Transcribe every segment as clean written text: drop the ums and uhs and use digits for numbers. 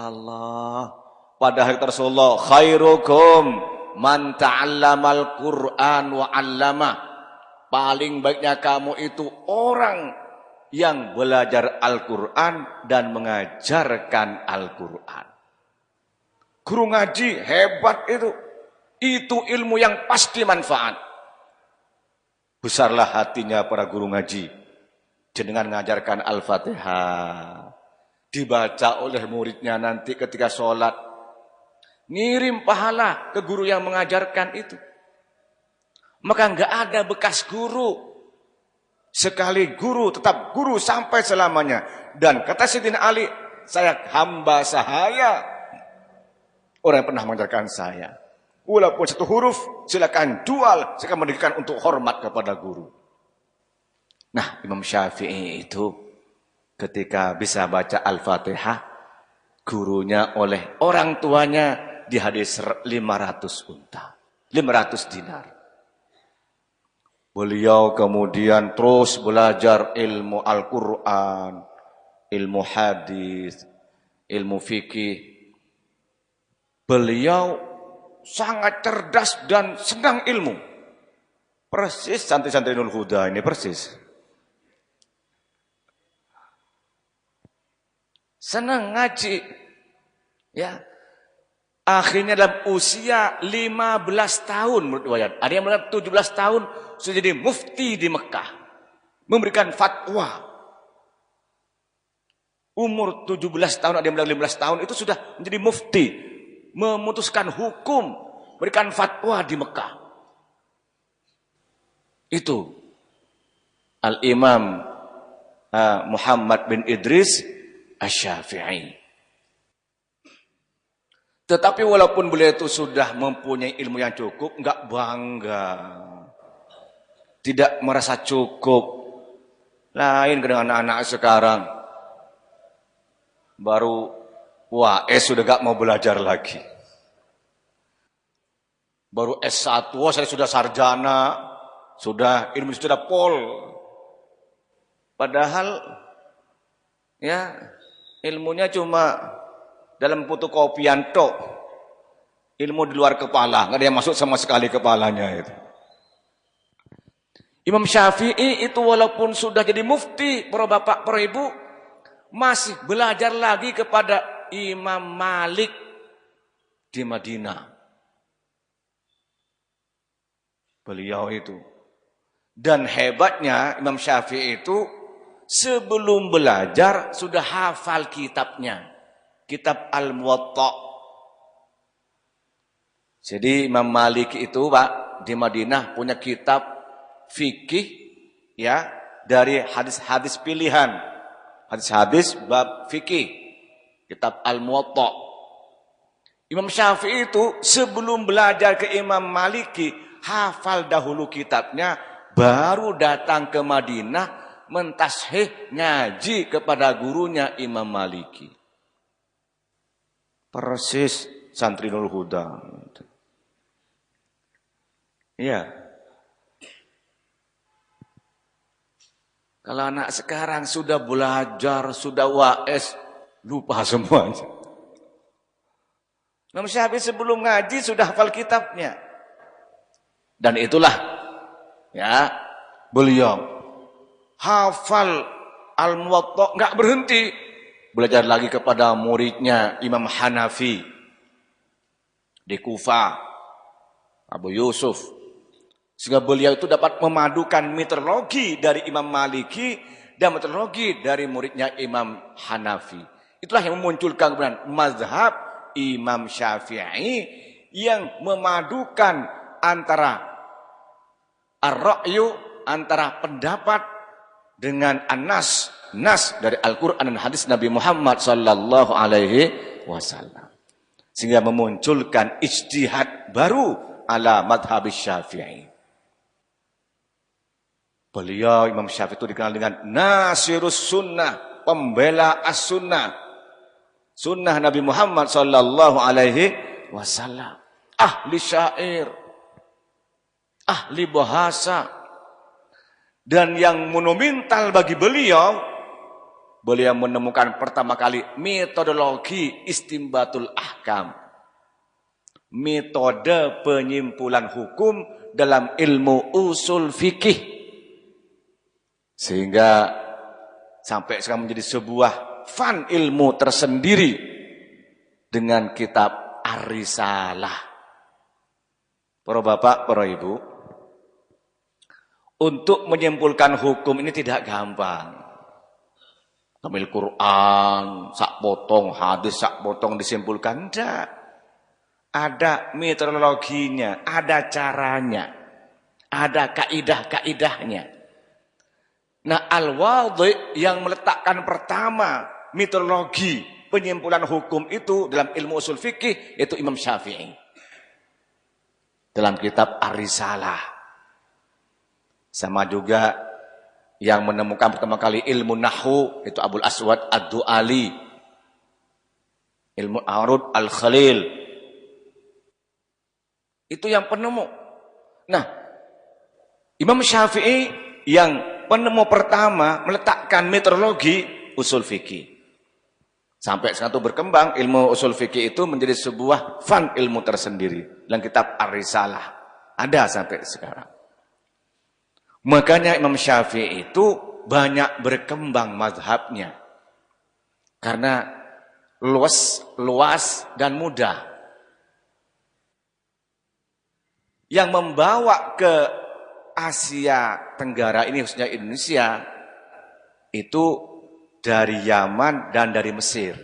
Allah. Padahal Rasulullah khairukum man ta'allamal Qur'an wa 'allamah. Paling baiknya kamu itu orang yang belajar Al-Qur'an dan mengajarkan Al-Qur'an. Guru ngaji hebat itu. Itu ilmu yang pasti manfaat. Besarlah hatinya para guru ngaji dengan mengajarkan Al-Fatihah. Dibaca oleh muridnya nanti ketika sholat. Ngirim pahala ke guru yang mengajarkan itu. Maka enggak ada bekas guru. Sekali guru tetap guru sampai selamanya. Dan kata Sayyidina Ali, saya hamba sahaya. Orang yang pernah mengajarkan saya. Walaupun satu huruf, silakan jual. Saya akan memberikan untuk hormat kepada guru. Nah, Imam Syafi'i itu ketika bisa baca Al-Fatihah, gurunya oleh orang tuanya di hadis 500 unta. 500 dinar. Beliau kemudian terus belajar ilmu Al-Quran, ilmu hadis, ilmu fikih. Beliau sangat cerdas dan senang ilmu. Persis santri-santri Nurul Huda ini persis. Senang ngaji. Ya. Akhirnya dalam usia 15 tahun menurut riwayat. Ada yang bilang 17 tahun sudah jadi mufti di Mekah. Memberikan fatwa. Umur 17 tahun, ada yang bilang 15 tahun itu sudah menjadi mufti. Memutuskan hukum, berikan fatwa di Mekah. Itu Al-Imam Muhammad bin Idris Asy-Syafi'i. Tetapi walaupun beliau itu sudah mempunyai ilmu yang cukup, enggak bangga. Tidak merasa cukup. Lain dengan anak-anak sekarang. Baru sudah gak mau belajar lagi. Baru S1, saya sudah sarjana, sudah ilmu sudah pol. Padahal ya ilmunya cuma dalam fotokopian tok. Ilmu di luar kepala, nggak ada yang masuk sama sekali kepalanya itu. Imam Syafi'i itu walaupun sudah jadi mufti, para bapak, para ibu, masih belajar lagi kepada Imam Malik di Madinah. Beliau itu. Dan hebatnya Imam Syafi'i itu sebelum belajar sudah hafal kitabnya. Kitab Al-Muwatta. Jadi Imam Malik itu Pak di Madinah punya kitab fikih ya dari hadis-hadis pilihan. Hadis-hadis bab fikih. Kitab Al-Muwatta. Imam Syafi'i itu sebelum belajar ke Imam Maliki, hafal dahulu kitabnya, baru datang ke Madinah, mentashih ngaji kepada gurunya Imam Maliki. Persis santri Nurul Huda. Iya. Kalau anak sekarang sudah belajar, sudah WAS, lupa semuanya. Imam Syafi'i sebelum ngaji sudah hafal kitabnya. Dan itulah ya beliau hafal Al-Muwatta, enggak berhenti. Belajar lagi kepada muridnya Imam Hanafi di Kufah, Abu Yusuf. Sehingga beliau itu dapat memadukan metodologi dari Imam Maliki dan metodologi dari muridnya Imam Hanafi. Itulah yang memunculkan kemudian mazhab Imam Syafi'i yang memadukan antara ar-ra'yu, antara pendapat dengan an-nas, nas dari Al-Quran dan hadis Nabi Muhammad sallallahu alaihi wasallam. Sehingga memunculkan ijtihad baru ala madhab Syafi'i. Beliau Imam Syafi'i itu dikenal dengan Nasirus Sunnah, pembela as-sunnah. Sunnah Nabi Muhammad sallallahu alaihi wasallam. Ahli syair, ahli bahasa. Dan yang monumental bagi beliau Beliau menemukan pertama kali metodologi istimbatul ahkam. Metode penyimpulan hukum dalam ilmu usul fikih. Sehingga sampai sekarang menjadi sebuah fan ilmu tersendiri dengan kitab Ar-Risalah. Para bapak, para ibu, untuk menyimpulkan hukum ini tidak gampang. Ambil Quran, sak potong, hadis sak potong disimpulkan. Tidak. Ada metodologinya, ada caranya, ada kaidah-kaidahnya. Nah, Al-Wadhi yang meletakkan pertama metodologi penyimpulan hukum itu dalam ilmu usul fikih, yaitu Imam Syafi'i. Dalam kitab Ar-Risalah. Sama juga yang menemukan pertama kali ilmu nahwu itu Abul Aswad Ad-Du'ali, ilmu Arud Al-Khalil, itu yang penemu. Nah, Imam Syafi'i yang penemu pertama meletakkan metodologi usul fikih. Sampai sekarang itu berkembang ilmu usul fikih itu menjadi sebuah fan ilmu tersendiri. Dalam kitab Ar-Risalah ada sampai sekarang. Makanya Imam Syafi'i itu banyak berkembang mazhabnya. Karena luas dan mudah. Yang membawa ke Asia Tenggara ini, khususnya Indonesia, itu dari Yaman dan dari Mesir.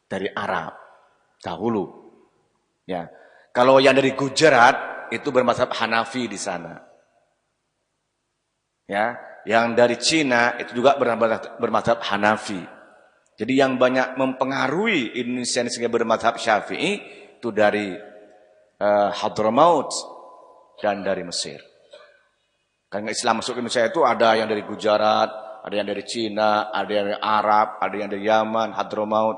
Dari Arab dahulu. Ya. Kalau yang dari Gujarat itu bermazhab Hanafi di sana. Ya, yang dari Cina itu juga bermazhab Hanafi. Jadi yang banyak mempengaruhi Indonesia ini sehingga bermazhab Syafi'i itu dari Hadramaut dan dari Mesir. Karena Islam masuk ke Indonesia itu ada yang dari Gujarat, ada yang dari Cina, ada yang dari Arab, ada yang dari Yaman, Hadramaut.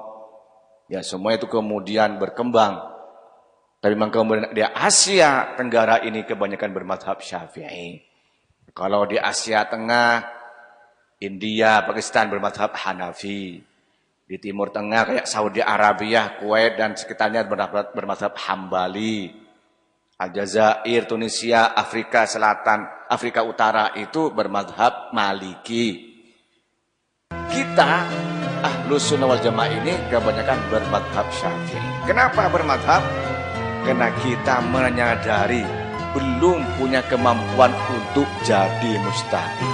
Ya, semua itu kemudian berkembang. Tapi memang kemudian di Asia Tenggara ini kebanyakan bermazhab Syafi'i. Kalau di Asia Tengah, India, Pakistan bermazhab Hanafi. Di Timur Tengah kayak Saudi Arabia, Kuwait dan sekitarnya bermazhab Hambali. Aljazair, Tunisia, Afrika Selatan, Afrika Utara itu bermazhab Maliki. Kita Ahlus Sunnah wal Jamaah ini kebanyakan bermazhab Syafi'i. Kenapa bermazhab? Karena kita menyadari belum punya kemampuan untuk jadi mustahil.